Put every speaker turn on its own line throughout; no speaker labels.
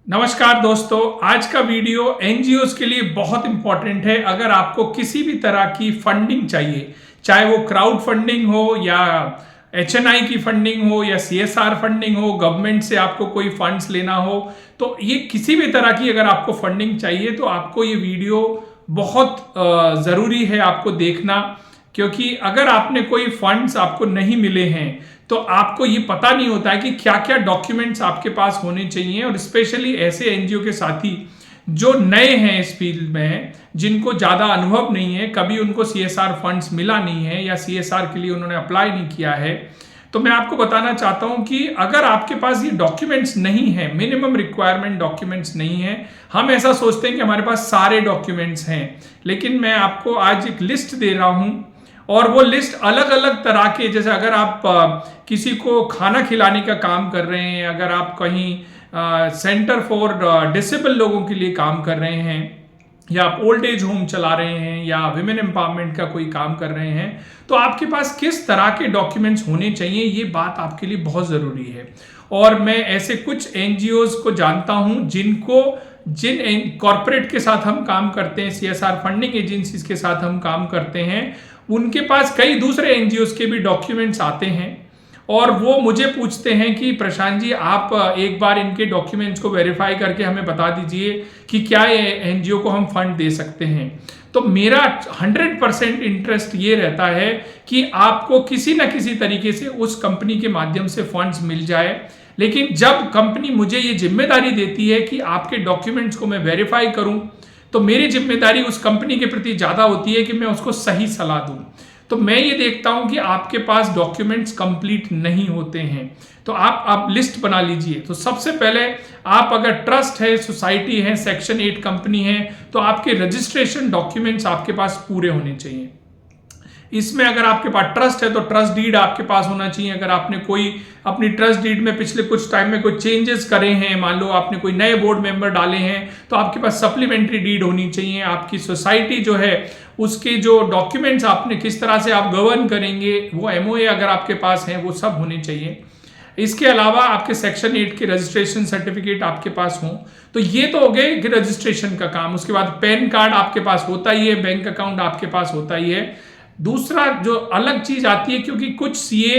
नमस्कार दोस्तों, आज का वीडियो एनजीओज के लिए बहुत इंपॉर्टेंट है। अगर आपको किसी भी तरह की फंडिंग चाहिए, चाहे वो क्राउड फंडिंग हो या एचएनआई की फंडिंग हो या सीएसआर फंडिंग हो, गवर्नमेंट से आपको कोई फंड्स लेना हो, तो ये किसी भी तरह की अगर आपको फंडिंग चाहिए तो आपको ये वीडियो बहुत ज़रूरी है आपको देखना। क्योंकि अगर आपने कोई फंड्स आपको नहीं मिले हैं तो आपको ये पता नहीं होता है कि क्या क्या डॉक्यूमेंट्स आपके पास होने चाहिए। और स्पेशली ऐसे एनजीओ के साथी जो नए हैं इस फील्ड में, जिनको ज़्यादा अनुभव नहीं है, कभी उनको सीएसआर फंड्स मिला नहीं है या सीएसआर के लिए उन्होंने अप्लाई नहीं किया है, तो मैं आपको बताना चाहता हूं कि अगर आपके पास ये डॉक्यूमेंट्स नहीं है, मिनिमम रिक्वायरमेंट डॉक्यूमेंट्स नहीं है, हम ऐसा सोचते हैं कि हमारे पास सारे डॉक्यूमेंट्स हैं, लेकिन मैं आपको आज एक लिस्ट दे रहा हूं और वो लिस्ट अलग अलग तरह के, जैसे अगर आप किसी को खाना खिलाने का काम कर रहे हैं, अगर आप कहीं सेंटर फॉर डिसेबल लोगों के लिए काम कर रहे हैं, या आप ओल्ड एज होम चला रहे हैं, या विमेन एम्पावरमेंट का कोई काम कर रहे हैं, तो आपके पास किस तरह के डॉक्यूमेंट्स होने चाहिए, ये बात आपके लिए बहुत ज़रूरी है। और मैं ऐसे कुछ एनजीओज को जानता हूं जिन कॉरपोरेट के साथ हम काम करते हैं, सीएसआर फंडिंग एजेंसीज के साथ हम काम करते हैं, उनके पास कई दूसरे एनजीओज के भी डॉक्यूमेंट्स आते हैं और वो मुझे पूछते हैं कि प्रशांत जी, आप एक बार इनके डॉक्यूमेंट्स को वेरीफाई करके हमें बता दीजिए कि क्या ये एनजीओ को हम फंड दे सकते हैं। तो मेरा 100% इंटरेस्ट ये रहता है कि आपको किसी न किसी तरीके से उस कंपनी के माध्यम से फंड्स मिल जाए। लेकिन जब कंपनी मुझे ये जिम्मेदारी देती है कि आपके डॉक्यूमेंट्स को मैं वेरीफाई करूं, तो मेरी जिम्मेदारी उस कंपनी के प्रति ज़्यादा होती है कि मैं उसको सही सलाह दूं। तो मैं ये देखता हूं कि आपके पास डॉक्यूमेंट्स कंप्लीट नहीं होते हैं, तो आप लिस्ट बना लीजिए। तो सबसे पहले आप अगर ट्रस्ट है, सोसाइटी है, सेक्शन 8 कंपनी है, तो आपके रजिस्ट्रेशन डॉक्यूमेंट्स आपके पास पूरे होने चाहिए। इसमें अगर आपके पास ट्रस्ट है तो ट्रस्ट डीड आपके पास होना चाहिए। अगर आपने कोई अपनी ट्रस्ट डीड में पिछले कुछ टाइम में कोई चेंजेस करे हैं, मान लो आपने कोई नए बोर्ड मेंबर डाले हैं, तो आपके पास सप्लीमेंट्री डीड होनी चाहिए। आपकी सोसाइटी जो है उसके जो डॉक्यूमेंट्स आपने किस तरह से आप गवर्न करेंगे, वो एमओए अगर आपके पास है, वो सब होने चाहिए। इसके अलावा आपके सेक्शन 8 के रजिस्ट्रेशन सर्टिफिकेट आपके पास हो। तो ये तो हो गए रजिस्ट्रेशन का काम। उसके बाद पैन कार्ड आपके पास होता ही है, बैंक अकाउंट आपके पास होता ही है। दूसरा जो अलग चीज आती है, क्योंकि कुछ सीए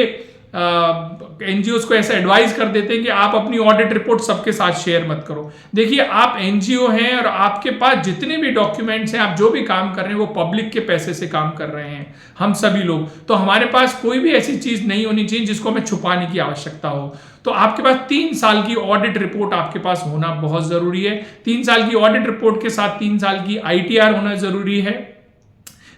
एनजीओज को ऐसा एडवाइस कर देते हैं कि आप अपनी ऑडिट रिपोर्ट सबके साथ शेयर मत करो। देखिए, आप एनजीओ हैं और आपके पास जितने भी डॉक्यूमेंट्स हैं, आप जो भी काम कर रहे हैं, वो पब्लिक के पैसे से काम कर रहे हैं, हम सभी लोग। तो हमारे पास कोई भी ऐसी चीज नहीं होनी चाहिए जिसको हमें छुपाने की आवश्यकता हो। तो आपके पास 3 साल की ऑडिट रिपोर्ट आपके पास होना बहुत जरूरी है। 3 साल की ऑडिट रिपोर्ट के साथ 3 साल की आईटीआर होना जरूरी है।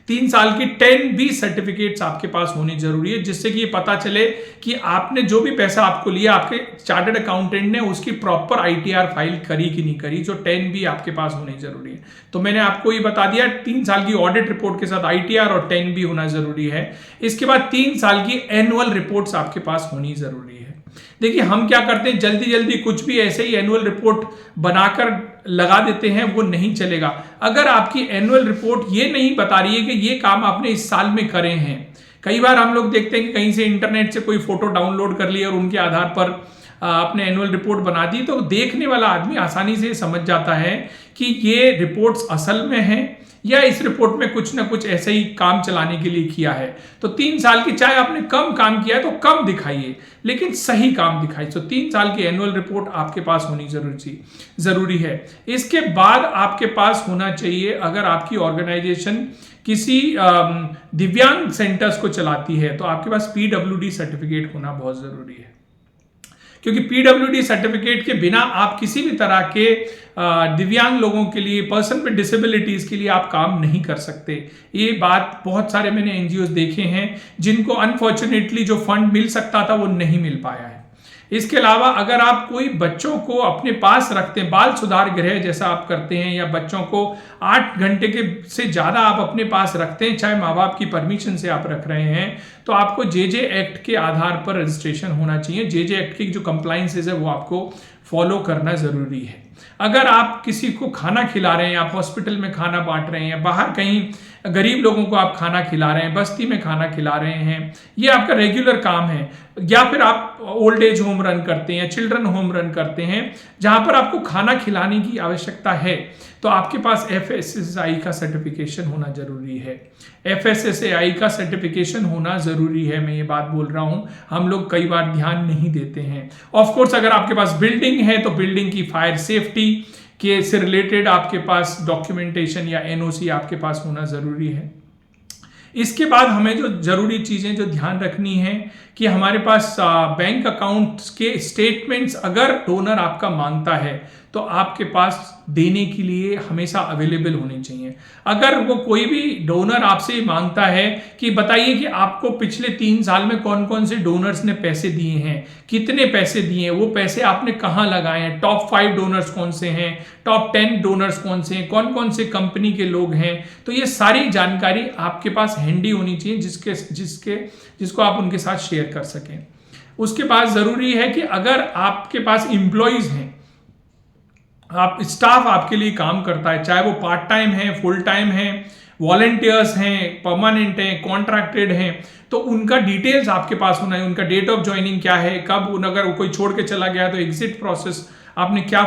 3 साल की 10B सर्टिफिकेट्स आपके पास होनी जरूरी है, जिससे कि ये पता चले कि आपने जो भी पैसा आपको लिया, आपके चार्टर्ड अकाउंटेंट ने उसकी प्रॉपर आईटीआर फाइल करी कि नहीं करी। जो 10B आपके पास होनी जरूरी है। तो मैंने आपको ये बता दिया, 3 साल की ऑडिट रिपोर्ट के साथ आईटीआर और 10B होना जरूरी है। इसके बाद 3 साल की एनुअल रिपोर्ट्स आपके पास होनी जरूरी है। देखिए, हम क्या करते हैं, जल्दी जल्दी कुछ भी ऐसे ही एनुअल रिपोर्ट बनाकर लगा देते हैं, वो नहीं चलेगा। अगर आपकी एनुअल रिपोर्ट ये नहीं बता रही है कि ये काम आपने इस साल में करे हैं। कई बार हम लोग देखते हैं कि कहीं से इंटरनेट से कोई फोटो डाउनलोड कर ली और उनके आधार पर आपने एनुअल रिपोर्ट बना दी, तो देखने वाला आदमी आसानी से समझ जाता है कि ये रिपोर्ट्स असल में हैं या इस रिपोर्ट में कुछ ना कुछ ऐसे ही काम चलाने के लिए किया है। तो 3 साल की, चाहे आपने कम काम किया है तो कम दिखाइए, लेकिन सही काम दिखाइए। तो 3 साल की एनुअल रिपोर्ट आपके पास होनी जरूरी है। इसके बाद आपके पास होना चाहिए, अगर आपकी ऑर्गेनाइजेशन किसी दिव्यांग सेंटर्स को चलाती है, तो आपके पास पीडब्ल्यूडी सर्टिफिकेट होना बहुत जरूरी है। क्योंकि पीडब्ल्यूडी सर्टिफिकेट के बिना आप किसी भी तरह के दिव्यांग लोगों के लिए, पर्सन विद डिसेबिलिटीज के लिए आप काम नहीं कर सकते। ये बात बहुत सारे मैंने एनजीओ देखे हैं जिनको अनफॉर्चुनेटली जो फंड मिल सकता था वो नहीं मिल पाया है। इसके अलावा अगर आप कोई बच्चों को अपने पास रखते हैं, बाल सुधार गृह जैसा आप करते हैं, या बच्चों को 8 घंटे के से ज़्यादा आप अपने पास रखते हैं, चाहे माँ बाप की परमिशन से आप रख रहे हैं, तो आपको जेजे एक्ट के आधार पर रजिस्ट्रेशन होना चाहिए। जेजे एक्ट की जो कंप्लाइंसेज है वो आपको फॉलो करना ज़रूरी है। अगर आप किसी को खाना खिला रहे हैं, आप हॉस्पिटल में खाना बांट रहे हैं, बाहर कहीं गरीब लोगों को आप खाना खिला रहे हैं, बस्ती में खाना खिला रहे हैं, ये आपका रेगुलर काम है, या फिर आप ओल्ड एज होम रन करते हैं, चिल्ड्रन होम रन करते हैं जहां पर आपको खाना खिलाने की आवश्यकता है, तो आपके पास FSSAI का सर्टिफिकेशन होना जरूरी है। FSSAI का सर्टिफिकेशन होना जरूरी है, मैं ये बात बोल रहा हूं, हम लोग कई बार ध्यान नहीं देते हैं। ऑफ कोर्स अगर आपके पास बिल्डिंग है तो बिल्डिंग की फायर सेफ्टी के से रिलेटेड आपके पास डॉक्यूमेंटेशन या NOC आपके पास होना जरूरी है। इसके बाद हमें जो जरूरी चीजें जो ध्यान रखनी है कि हमारे पास बैंक अकाउंट्स के स्टेटमेंट्स अगर डोनर आपका मांगता है तो आपके पास देने के लिए हमेशा अवेलेबल होने चाहिए। अगर वो कोई भी डोनर आपसे मांगता है कि बताइए कि आपको पिछले 3 साल में कौन कौन से डोनर्स ने पैसे दिए हैं, कितने पैसे दिए हैं, वो पैसे आपने कहाँ लगाए हैं, टॉप 5 डोनर्स कौन से हैं, टॉप 10 डोनर्स कौन से हैं, कौन कौन से कंपनी के लोग हैं, तो ये सारी जानकारी आपके पास हैंडी होनी चाहिए जिसको आप उनके साथ शेयर कर सकें। उसके बाद जरूरी है कि अगर आपके पास एम्प्लॉइज हैं, आप स्टाफ आपके लिए काम करता है, चाहे वो पार्ट टाइम है, फुल टाइम है, वॉलंटियर्स हैं, परमानेंट हैं, कॉन्ट्रैक्टेड हैं, तो उनका डिटेल्स आपके पास होना है, उनका डेट ऑफ ज्वाइनिंग क्या है, कब, अगर कोई छोड़ के चला गया तो एग्जिट प्रोसेस आपने क्या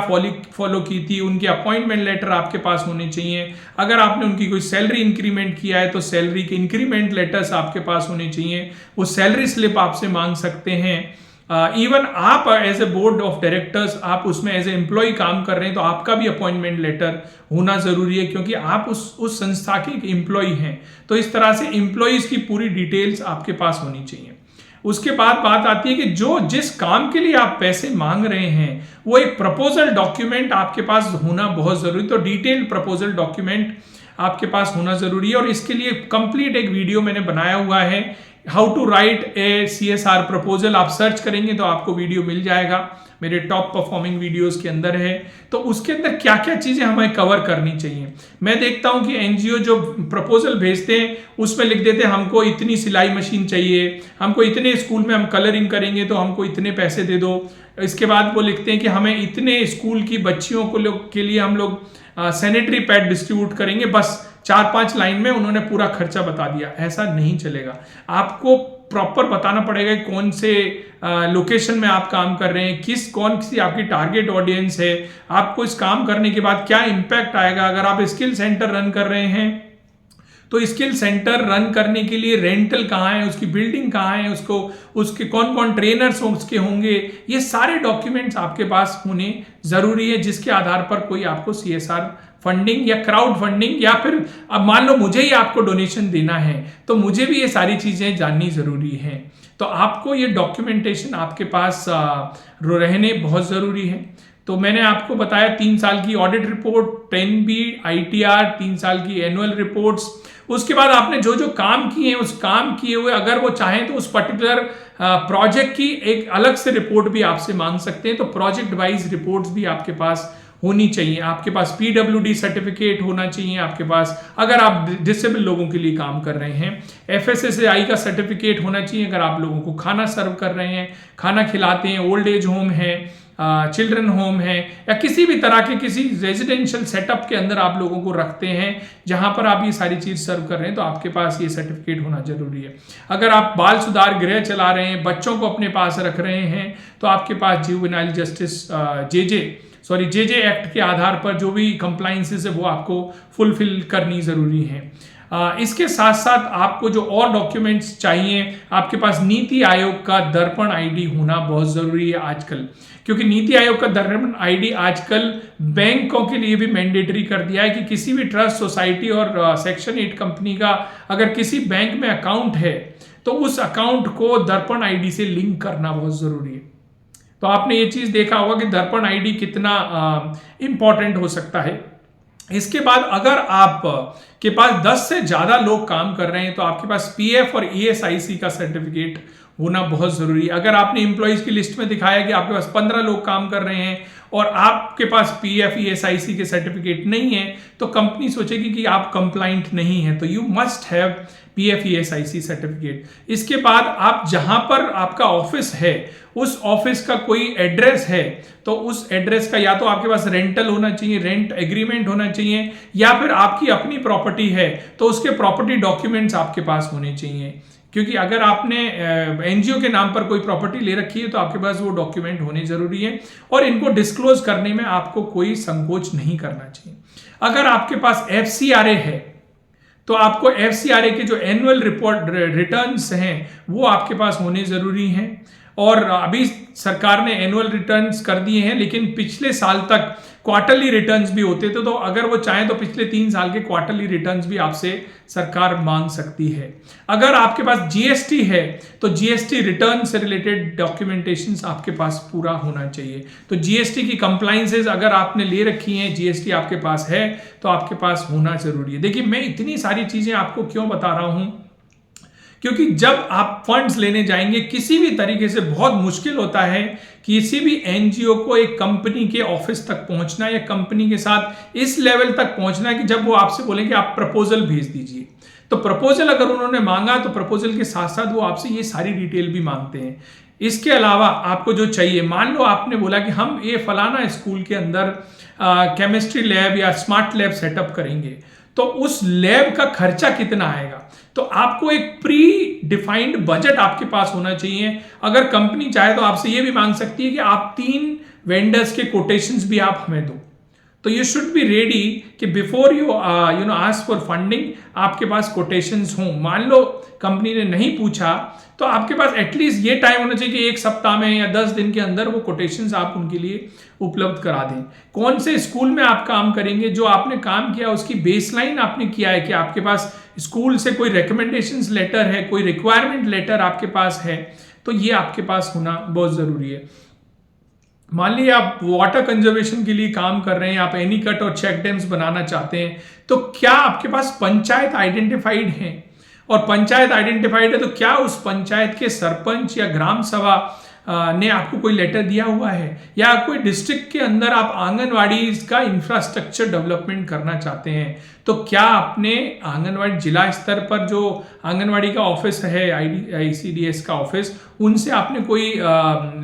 फॉलो की थी, उनके अपॉइंटमेंट लेटर आपके पास होने चाहिए। अगर आपने उनकी कोई सैलरी इंक्रीमेंट किया है तो सैलरी के इंक्रीमेंट लेटर्स आपके पास होने चाहिए, वो सैलरी स्लिप आपसे मांग सकते हैं। इवन आप as a board of directors आप उसमें एज ए एम्प्लॉय काम कर रहे हैं तो आपका भी अपॉइंटमेंट लेटर होना जरूरी है, क्योंकि आप उस संस्था के एक एम्प्लॉय हैं। तो इस तरह से एम्प्लॉयज की पूरी डिटेल्स आपके पास होनी चाहिए। उसके बाद बात आती है कि जिस काम के लिए आप पैसे मांग रहे हैं वो एक प्रपोजल डॉक्यूमेंट आपके पास होना बहुत जरूरी, तो डिटेल प्रपोजल डॉक्यूमेंट आपके पास होना जरूरी है। और इसके लिए कंप्लीट एक वीडियो मैंने बनाया हुआ है, how to write a CSR proposal, आप सर्च करेंगे तो आपको वीडियो मिल जाएगा, मेरे टॉप परफॉर्मिंग वीडियोस के अंदर है। तो उसके अंदर क्या क्या चीजें हमें कवर करनी चाहिए। मैं देखता हूं कि NGO जो प्रपोजल भेजते हैं उसमें लिख देते हैं हमको इतनी सिलाई मशीन चाहिए, हमको इतने स्कूल में हम कलरिंग करेंगे तो हमको इतने पैसे दे दो। इसके बाद वो लिखते हैं कि हमें इतने स्कूल की बच्चियों के लिए हम लोग सैनिटरी पैड डिस्ट्रीब्यूट करेंगे, बस 4-5 लाइन में उन्होंने पूरा खर्चा बता दिया। ऐसा नहीं चलेगा, आपको प्रॉपर बताना पड़ेगा कौन से लोकेशन में आप काम कर रहे हैं, कौन सी आपकी टारगेट ऑडियंस है, आपको इस काम करने के बाद क्या इंपैक्ट आएगा। अगर आप स्किल सेंटर रन कर रहे हैं तो स्किल सेंटर रन करने के लिए रेंटल कहाँ है, उसकी बिल्डिंग कहाँ है, उसके कौन कौन ट्रेनर्स उसके होंगे, ये सारे डॉक्यूमेंट्स आपके पास होने जरूरी है, जिसके आधार पर कोई आपको CSR फंडिंग या क्राउड फंडिंग, या फिर अब मान लो मुझे ही आपको डोनेशन देना है तो मुझे भी ये सारी चीजें जाननी जरूरी है। तो आपको ये डॉक्यूमेंटेशन आपके पास रहने बहुत जरूरी है। तो मैंने आपको बताया 3 साल की ऑडिट रिपोर्ट, 10B ITR, 3 साल की एनुअल रिपोर्ट्स। उसके बाद आपने जो जो काम किए हैं उस काम किए हुए अगर वो चाहें तो उस पर्टिकुलर प्रोजेक्ट की एक अलग से रिपोर्ट भी आपसे मांग सकते हैं, तो प्रोजेक्ट वाइज रिपोर्ट्स भी आपके पास होनी चाहिए। आपके पास PWD सर्टिफिकेट होना चाहिए आपके पास, अगर आप डिसेबल लोगों के लिए काम कर रहे हैं। FSSAI का सर्टिफिकेट होना चाहिए अगर आप लोगों को खाना सर्व कर रहे हैं, खाना खिलाते हैं, ओल्ड एज होम है, चिल्ड्रन होम है, या किसी भी तरह के किसी रेजिडेंशियल सेटअप के अंदर आप लोगों को रखते हैं जहां पर आप ये सारी चीज सर्व कर रहे हैं, तो आपके पास ये सर्टिफिकेट होना जरूरी है। अगर आप बाल सुधार गृह चला रहे हैं, बच्चों को अपने पास रख रहे हैं, तो आपके पास जुवेनाइल जस्टिस JJ एक्ट के आधार पर जो भी कंप्लाइंसेस है वो आपको फुलफिल करनी जरूरी है। इसके साथ साथ आपको जो और डॉक्यूमेंट्स चाहिए, आपके पास नीति आयोग का दर्पण ID होना बहुत जरूरी है आजकल, क्योंकि नीति आयोग का दर्पण ID आजकल बैंकों के लिए भी मैंडेटरी कर दिया है कि किसी भी ट्रस्ट सोसाइटी और सेक्शन 8 कंपनी का अगर किसी बैंक में अकाउंट है तो उस अकाउंट को दर्पण ID से लिंक करना बहुत जरूरी है। तो आपने ये चीज देखा होगा कि दर्पण ID कितना इंपॉर्टेंट हो सकता है। इसके बाद अगर आप के पास 10 से ज्यादा लोग काम कर रहे हैं तो आपके पास PF और ESIC का सर्टिफिकेट होना बहुत जरूरी है। अगर आपने एम्प्लॉइज की लिस्ट में दिखाया कि आपके पास 15 लोग काम कर रहे हैं और आपके पास PF ESIC के सर्टिफिकेट नहीं है, तो कंपनी सोचेगी कि आप कंप्लाइंट नहीं है, तो you must have PF ESIC certificate. इसके बाद आप जहां पर आपका ऑफिस है उस ऑफिस का कोई एड्रेस है, तो उस एड्रेस का या तो आपके पास रेंटल होना चाहिए, रेंट एग्रीमेंट होना चाहिए, या फिर आपकी अपनी प्रॉपर्टी है तो उसके प्रॉपर्टी डॉक्यूमेंट्स आपके पास होने चाहिए। क्योंकि अगर आपने एनजीओ के नाम पर कोई प्रॉपर्टी ले रखी है तो आपके पास वो डॉक्यूमेंट होने जरूरी है, और इनको डिस्क्लोज करने में आपको कोई संकोच नहीं करना चाहिए। अगर आपके पास FCRA है तो आपको FCRA के जो एनुअल रिपोर्ट रिटर्न्स हैं वो आपके पास होने जरूरी हैं। और अभी सरकार ने एनुअल रिटर्न्स कर दिए हैं, लेकिन पिछले साल तक क्वार्टरली रिटर्न्स भी होते थे, तो अगर वो चाहें तो पिछले 3 साल के क्वार्टरली रिटर्न्स भी आपसे सरकार मांग सकती है। अगर आपके पास GST है तो GST रिटर्न से रिलेटेड डॉक्यूमेंटेशंस आपके पास पूरा होना चाहिए। तो GST की कंप्लाइंसेस अगर आपने ले रखी हैं, GST आपके पास है तो आपके पास होना जरूरी है। देखिए, मैं इतनी सारी चीजें आपको क्यों बता रहा हूं, क्योंकि जब आप फंड्स लेने जाएंगे किसी भी तरीके से बहुत मुश्किल होता है किसी भी एनजीओ को एक कंपनी के ऑफिस तक पहुंचना या कंपनी के साथ इस लेवल तक पहुंचना कि जब वो आपसे बोले कि आप प्रपोजल भेज दीजिए। तो प्रपोजल अगर उन्होंने मांगा तो प्रपोजल के साथ साथ वो आपसे ये सारी डिटेल भी मांगते हैं। इसके अलावा आपको जो चाहिए, मान लो आपने बोला कि हम ये फलाना स्कूल के अंदर केमिस्ट्री लैब या स्मार्ट लैब सेटअप करेंगे, तो उस लैब का खर्चा कितना आएगा, तो आपको एक प्री डिफाइंड बजट आपके पास होना चाहिए। अगर कंपनी चाहे तो आपसे ये भी मांग सकती है कि आप 3 वेंडर्स के कोटेशंस भी आप हमें दो। तो यू शुड बी रेडी कि before you ask for funding आपके पास कोटेशंस हों। मान लो कंपनी ने नहीं पूछा तो आपके पास एटलीस्ट ये टाइम होना चाहिए कि 1 सप्ताह में या 10 दिन के अंदर वो कोटेशंस आप उनके लिए उपलब्ध करा दें। कौन से स्कूल में आप काम करेंगे, जो आपने काम किया उसकी बेसलाइन आपने किया है कि आपके पास स्कूल से कोई रिकमेंडेशंस लेटर है, कोई रिक्वायरमेंट लेटर आपके पास है, तो ये आपके पास होना बहुत जरूरी है। मान लीजिए आप वाटर कंजर्वेशन के लिए काम कर रहे हैं, आप एनीकट और चेक डैम्स बनाना चाहते हैं, तो क्या आपके पास पंचायत आइडेंटिफाइड है, और पंचायत आइडेंटिफाइड है तो क्या उस पंचायत के सरपंच या ग्राम सभा ने आपको कोई लेटर दिया हुआ है, या कोई डिस्ट्रिक्ट के अंदर आप आंगनवाड़ी का इंफ्रास्ट्रक्चर डेवलपमेंट करना चाहते हैं, तो क्या आपने आंगनवाड़ी जिला स्तर पर जो आंगनवाड़ी का ऑफिस है, ICDS का ऑफिस, उनसे आपने कोई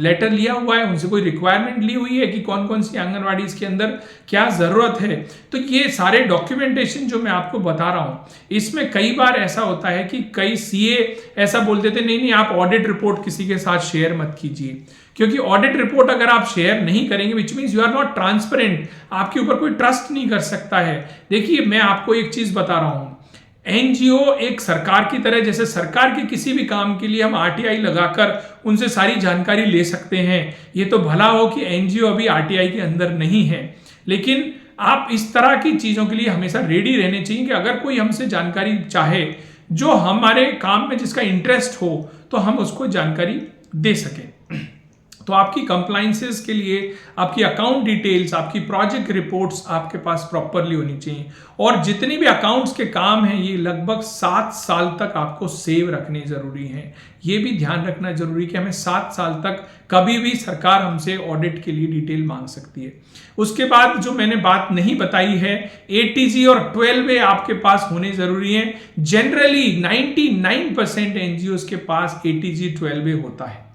लेटर लिया हुआ है, उनसे कोई रिक्वायरमेंट ली हुई है कि कौन कौन सी आंगनवाड़ी के अंदर क्या जरूरत है। तो ये सारे डॉक्यूमेंटेशन जो मैं आपको बता रहा हूं, इसमें कई बार ऐसा होता है कि कई CA ऐसा बोल देते नहीं नहीं आप ऑडिट रिपोर्ट किसी के साथ शेयर मत कीजिए, क्योंकि ऑडिट रिपोर्ट अगर आप शेयर नहीं करेंगे which means you are not transparent, आपके ऊपर कोई ट्रस्ट नहीं कर सकता है। देखिए, मैं आपको एक चीज बता रहा हूं, एनजीओ एक सरकार की तरह, जैसे सरकार के किसी भी काम के लिए हम RTI लगाकर उनसे सारी जानकारी ले सकते हैं। ये तो भला हो कि एनजीओ अभी RTI के अंदर नहीं है, लेकिन आप इस तरह की चीजों के लिए हमेशा रेडी रहने चाहिए कि अगर कोई हमसे जानकारी चाहे जो हमारे काम में जिसका इंटरेस्ट हो तो हम उसको जानकारी दे सकें। तो आपकी कंप्लाइंसेस के लिए आपकी अकाउंट डिटेल्स, आपकी प्रोजेक्ट रिपोर्ट्स आपके पास प्रॉपरली होनी चाहिए, और जितनी भी अकाउंट्स के काम हैं ये लगभग 7 साल तक आपको सेव रखने जरूरी हैं। ये भी ध्यान रखना जरूरी कि हमें 7 साल तक कभी भी सरकार हमसे ऑडिट के लिए डिटेल मांग सकती है। उसके बाद जो मैंने बात नहीं बताई है, ATG और 12A आपके पास होने जरूरी है। जनरली 99% एनजीओ के पास ATG 12A होता है,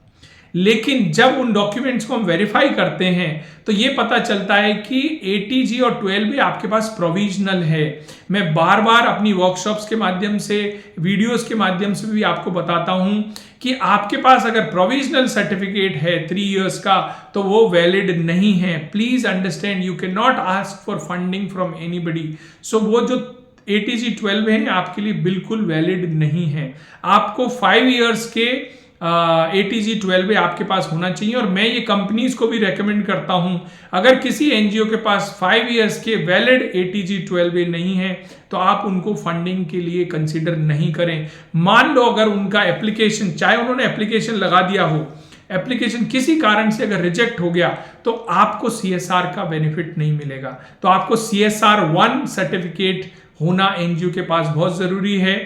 लेकिन जब उन डॉक्यूमेंट्स को हम वेरीफाई करते हैं तो ये पता चलता है कि ATG और 12A आपके पास प्रोविजनल है। मैं बार बार अपनी वर्कशॉप्स के माध्यम से, वीडियोस के माध्यम से भी आपको बताता हूं कि आपके पास अगर प्रोविजनल सर्टिफिकेट है 3 इयर्स का तो वो वैलिड नहीं है। Please understand, you can not ask for funding from anybody. So वो जो ATG 12A है आपके लिए बिल्कुल वैलिड नहीं है। आपको 5 इयर्स के ATG 12A आपके पास होना चाहिए, और मैं ये कंपनीज को भी रेकमेंड करता हूं, अगर किसी एनजीओ के पास 5 इयर्स के वैलिड ATG 12A नहीं है तो आप उनको फंडिंग के लिए कंसीडर नहीं करें। मान लो अगर उनका एप्लीकेशन, चाहे उन्होंने एप्लीकेशन लगा दिया हो, एप्लीकेशन किसी कारण से अगर रिजेक्ट हो गया तो आपको CSR का बेनिफिट नहीं मिलेगा। तो आपको CSR 1 सर्टिफिकेट होना एनजीओ के पास बहुत जरूरी है।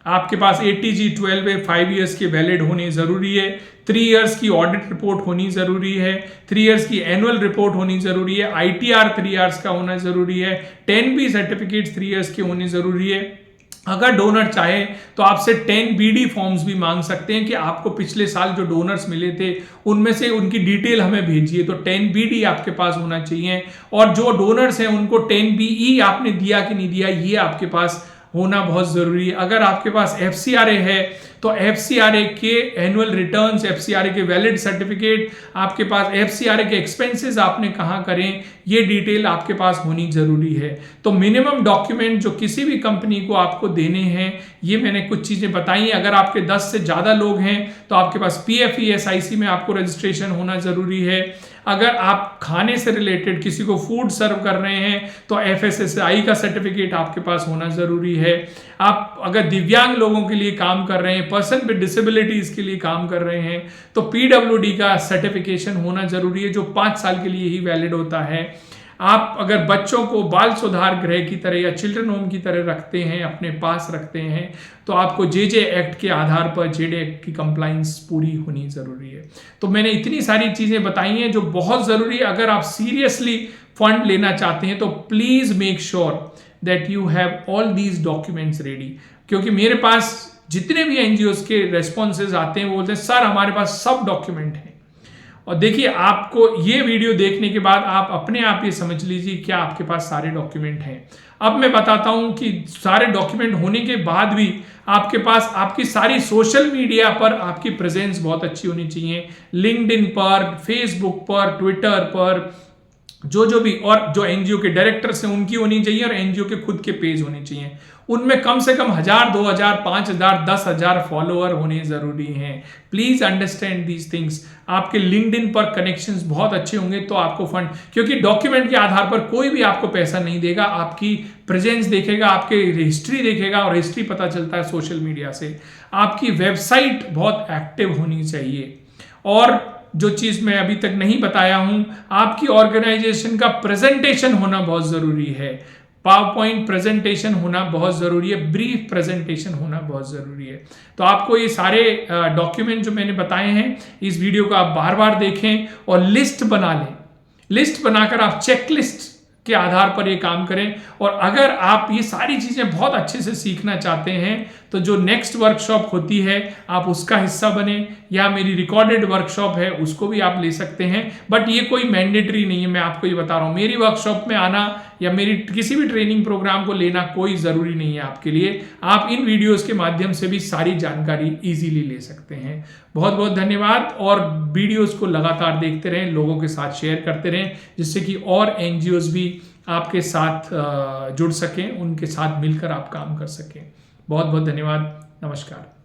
आपके पास ATG 12 है, 5 ईयर्स के वैलिड होने जरूरी है, 3 ईयर्स की ऑडिट रिपोर्ट होनी जरूरी है, 3 ईयर्स की एनुअल रिपोर्ट होनी जरूरी है, ITR 3 ईयर्स का होना जरूरी है, 10B सर्टिफिकेट 3 ईयर्स के होने जरूरी है। अगर डोनर चाहे तो आपसे 10BD फॉर्म्स भी मांग सकते हैं कि आपको पिछले साल जो डोनर्स मिले थे उनमें से उनकी डिटेल हमें भेजिए, तो 10BD आपके पास होना चाहिए। और जो डोनर्स हैं उनको 10BE आपने दिया कि नहीं दिया ये आपके पास होना बहुत जरूरी है। अगर आपके पास FCRA है तो FCRA के एनुअल रिटर्न्स, FCRA के वैलिड सर्टिफिकेट, आपके पास FCRA के एक्सपेंसेस आपने कहाँ करें ये डिटेल आपके पास होनी जरूरी है। तो मिनिमम डॉक्यूमेंट जो किसी भी कंपनी को आपको देने हैं ये मैंने कुछ चीजें बताई हैं। अगर आपके 10 से ज्यादा लोग हैं तो आपके पास PFE SIC में आपको रजिस्ट्रेशन होना जरूरी है। अगर आप खाने से रिलेटेड किसी को फूड सर्व कर रहे हैं तो FSSAI का सर्टिफिकेट आपके पास होना जरूरी है। आप अगर दिव्यांग लोगों के लिए काम कर रहे हैं, पर्सन विद डिसेबिलिटीज के लिए काम कर रहे हैं तो PWD का सर्टिफिकेशन होना जरूरी है जो 5 साल के लिए ही वैलिड होता है। आप अगर बच्चों को बाल सुधार गृह की तरह या चिल्ड्रन होम की तरह रखते हैं, अपने पास रखते हैं, तो आपको JJ एक्ट के आधार पर JD एक्ट की कंप्लाइंस पूरी होनी जरूरी है। तो मैंने इतनी सारी चीजें बताई हैं जो बहुत जरूरी है। अगर आप सीरियसली फंड लेना चाहते हैं तो please make sure that you have all these documents ready, क्योंकि मेरे पास जितने भी NGOs के रेस्पॉन्सेज आते हैं वो बोलते हैं सर हमारे पास सब डॉक्यूमेंट हैं। और देखिए आपको ये वीडियो देखने के बाद आप अपने आप ये समझ लीजिए क्या आपके पास सारे डॉक्यूमेंट हैं। अब मैं बताता हूं कि सारे डॉक्यूमेंट होने के बाद भी आपके पास आपकी सारी सोशल मीडिया पर आपकी प्रेजेंस बहुत अच्छी होनी चाहिए, लिंक्डइन पर, फेसबुक पर, ट्विटर पर, जो भी, और जो NGO के डायरेक्टर्स हैं उनकी होनी चाहिए और NGO के खुद के पेज होने चाहिए। उनमें कम से कम 1000, 2000, 5000, 10,000 फॉलोअर होने जरूरी हैं। Please understand these things. आपके लिंक्डइन पर कनेक्शंस बहुत अच्छे होंगे तो आपको फंड, क्योंकि डॉक्यूमेंट के आधार पर कोई भी आपको पैसा नहीं देगा, आपकी प्रेजेंस देखेगा, आपके हिस्ट्री देखेगा, और हिस्ट्री पता चलता है सोशल मीडिया से। आपकी वेबसाइट बहुत एक्टिव होनी चाहिए। और जो चीज मैं अभी तक नहीं बताया हूं, आपकी ऑर्गेनाइजेशन का प्रेजेंटेशन होना बहुत जरूरी है। पावर पॉइंट प्रेजेंटेशन होना बहुत जरूरी है, ब्रीफ प्रेजेंटेशन होना बहुत जरूरी है। तो आपको ये सारे डॉक्यूमेंट जो मैंने बताए हैं इस वीडियो को आप बार बार देखें और लिस्ट बना लें। लिस्ट बनाकर आप चेकलिस्ट के आधार पर ये काम करें। और अगर आप ये सारी चीजें बहुत अच्छे से सीखना चाहते हैं तो जो नेक्स्ट वर्कशॉप होती है आप उसका हिस्सा बने, या मेरी रिकॉर्डेड वर्कशॉप है उसको भी आप ले सकते हैं। बट ये कोई मैंडेटरी नहीं है, मैं आपको ये बता रहा हूं। मेरी वर्कशॉप में आना या मेरी किसी भी ट्रेनिंग प्रोग्राम को लेना कोई जरूरी नहीं है आपके लिए। आप इन वीडियोस के माध्यम से भी सारी जानकारी इजीली ले सकते हैं। बहुत बहुत धन्यवाद, और वीडियोस को लगातार देखते रहें, लोगों के साथ शेयर करते रहें, जिससे कि और NGOs भी आपके साथ जुड़ सकें, उनके साथ मिलकर आप काम कर सकें। बहुत बहुत धन्यवाद। नमस्कार।